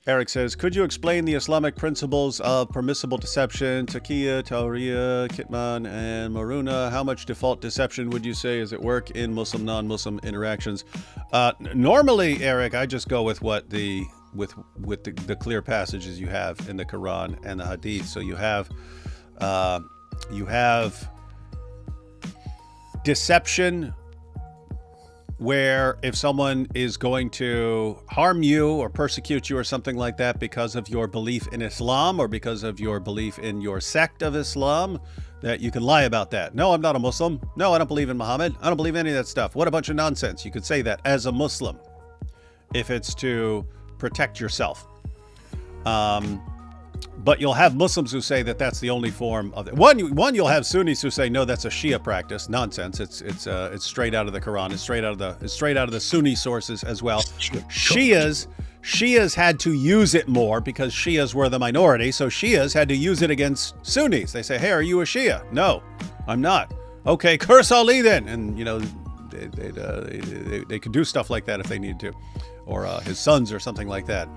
Eric says, could you explain the Islamic principles of permissible deception, taqiyya, tawriya, kitman, and maruna? How much default deception would you say is at work in Muslim, non-Muslim interactions? Normally, Eric, I just go with what the clear passages you have in the Quran and the Hadith. So you have deception, where if someone is going to harm you or persecute you or something like that because of your belief in Islam or because of your belief in your sect of Islam, that you can lie about that. No, I'm not a Muslim. No, I don't believe in Muhammad. I don't believe any of that stuff. What a bunch of nonsense. You could say that as a Muslim if it's to protect yourself. But you'll have Muslims who say that that's the only form of it. One, you'll have Sunnis who say no, that's a Shia practice. Nonsense. It's straight out of the Quran. It's straight out of the Sunni sources as well. Shias had to use it more because Shias were the minority. So Shias had to use it against Sunnis. They say, hey, are you a Shia? No, I'm not. Okay, curse Ali then. And they could do stuff like that if they needed to, or his sons or something like that.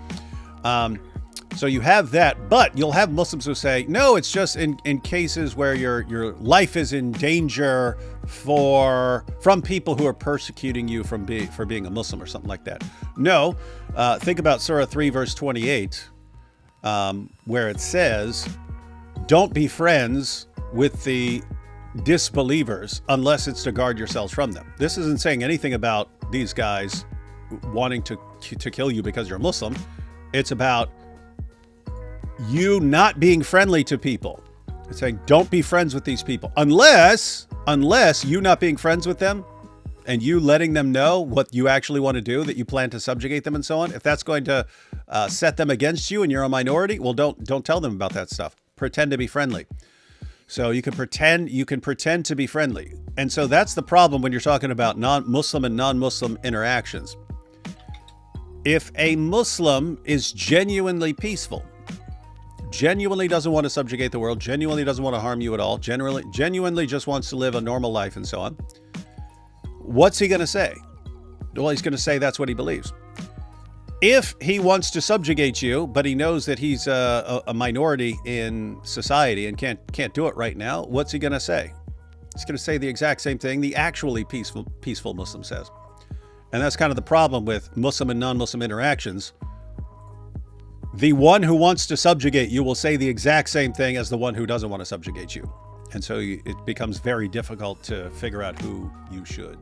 So you have that, but you'll have Muslims who say, no, it's just in cases where your life is in danger from people who are persecuting you for being a Muslim or something like that. No, think about Surah 3, verse 28, where it says, don't be friends with the disbelievers unless it's to guard yourselves from them. This isn't saying anything about these guys wanting to kill you because you're a Muslim. It's about you not being friendly to people. It's saying don't be friends with these people unless you not being friends with them and you letting them know what you actually want to do, that you plan to subjugate them and so on. If that's going to set them against you and you're a minority, well, don't tell them about that stuff. Pretend to be friendly. So you can pretend to be friendly. And so that's the problem when you're talking about non-Muslim and non-Muslim interactions. If a Muslim is genuinely peaceful, genuinely doesn't want to subjugate the world, genuinely doesn't want to harm you at all, genuinely just wants to live a normal life and so on, what's he going to say? Well, he's going to say that's what he believes. If he wants to subjugate you, but he knows that he's a minority in society and can't do it right now, what's he going to say? He's going to say the exact same thing the actually peaceful Muslim says. And that's kind of the problem with Muslim and non-Muslim interactions. The one who wants to subjugate you will say the exact same thing as the one who doesn't want to subjugate you. And so it becomes very difficult to figure out who you should